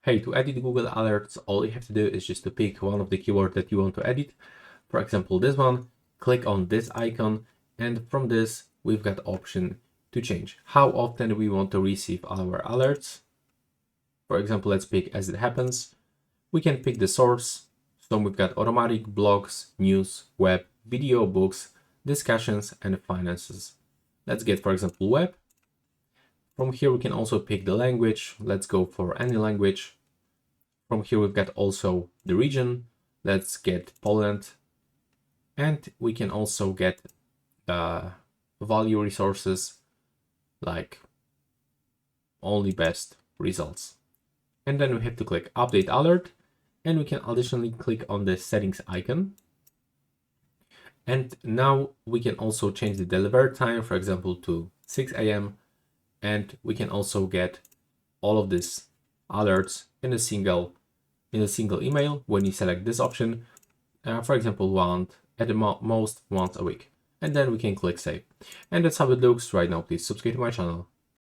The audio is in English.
Hey, to edit Google Alerts, all you have to do is just to pick one of the keywords that you want to edit. For example, this one, click on this icon, and from this, we've got option to change how often we want to receive our alerts. For example, let's pick as it happens. We can pick the source. So we've got automatic, blogs, news, web, video, books, discussions, and finances. Let's get, for example, web. From here, we can also pick the language. Let's go for any language. From here, we've got also the region. Let's get Poland. And we can also get value resources like only best results. And then we have to click update alert. And we can additionally click on the settings icon. And now we can also change the delivery time, for example, to 6 a.m. And we can also get all of these alerts in a single email when you select this option. For example, at the most once a week. And then we can click save. And that's how it looks right now. Please subscribe to my channel.